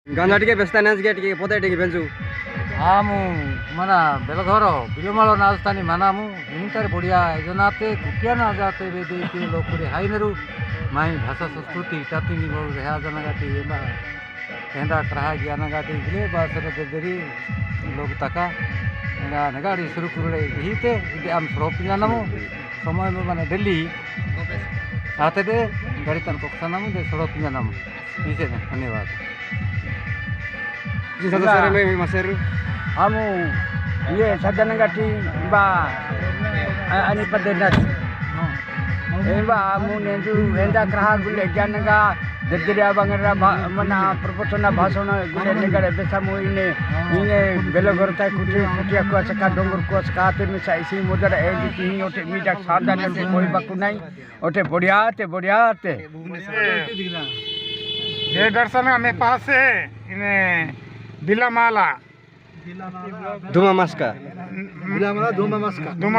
गंजा टिके बेस्ता नाच गया टिके पोते टिके बेंजू आमु मना बेलघर बिलमाल नाचतानी मनामु इंटर बढ़िया जनाते कुटिया ना जाते बेदे के लोग पूरे हाई नरु माई भाषा संस्कृति टाती नि बोल रहा जना गाती एबा केंदा करहा ज्ञान गाती गिले बासर देरी लोग तका ना नगाड़ी शुरू कुरले हिते इदे आम श्रोप जानमु समय में माने दिल्ली आते दे गाड़ी तन पक्षनामु दे श्रोप जानमु इसे धन्यवाद जी सदस्य में मसेर हम ये सदनगटी बा अनि पदेनाथ एबा मु नेजु एंदा ग्रह गुले ज्ञानगा ददरिया बंगरा मना प्रपोचना भाषण गुले निगरे बेसा मु इने बेलगरता कुटिया को सका डोंगर को सकाते में साइसी मोदर ए की ओटे मीडा सादा ने कोई बाकु नहीं ओटे बढ़िया ते ये दर्शन में पास है इने बिलामाला धुमा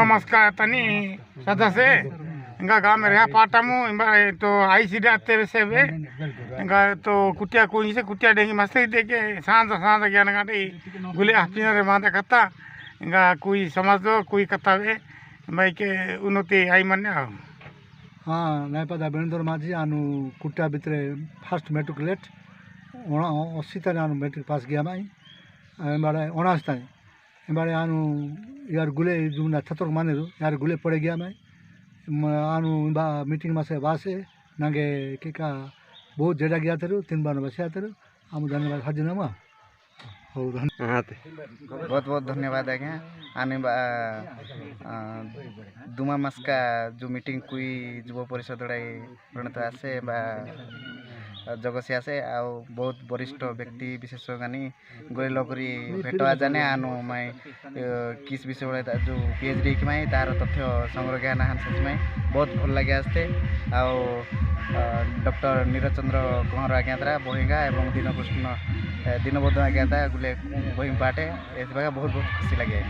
मस्का तनी सदा से इंगा गांव में रहा पाटामु इंबा तो आई सीधे आते वैसे वे इंगा तो कुटिया कोई से कुटिया डेंगी मस्ती देके सांझ गया ना गाड़ी गुले हाथीना रे मांदा कथा इंगा कोई समझ दो कोई कथा वे भाई के उन्नति आई मन्ने हाँ नायपदा बेणेंद्र माझी आनु कुटिया भितरे फर्स्ट मेट्रिकुलेट 80 ताने आनु मेट्रिक पास गया माई एबारे 19 ताने एबारे आनु यार गुले जुना छतर मानेरु यार गुले पड़े गया माई आनु बा मीटिंग मासे वासे नागे केका बहुत जेडा गया तेरु 3 बार बसिया तेरु आमु धन्यवाद हजनामा हो बहुत बहुत धन्यवाद आज्ञा आने दुमा मस्का जो मीटिंग कुई युव परिषद प्रणत आसे बा जगसी आसे आ बहुत वरिष्ठ व्यक्ति विशेष गानी गोले लोकरी भेटवा जाने आनु मैं किस विषय जो पीएचडी की मैं तार तथ्य संग्रह ज्ञान हांस में बहुत भल लगे आसते आओ डॉक्टर नीरज चंद्र कुहर आज्ञा द्वारा बहिंगा एवं दीनकृष्ण दीनबोध आज्ञा था गुले बहिंग पाटे ऐसे बहुत बहुत खुशी लगे।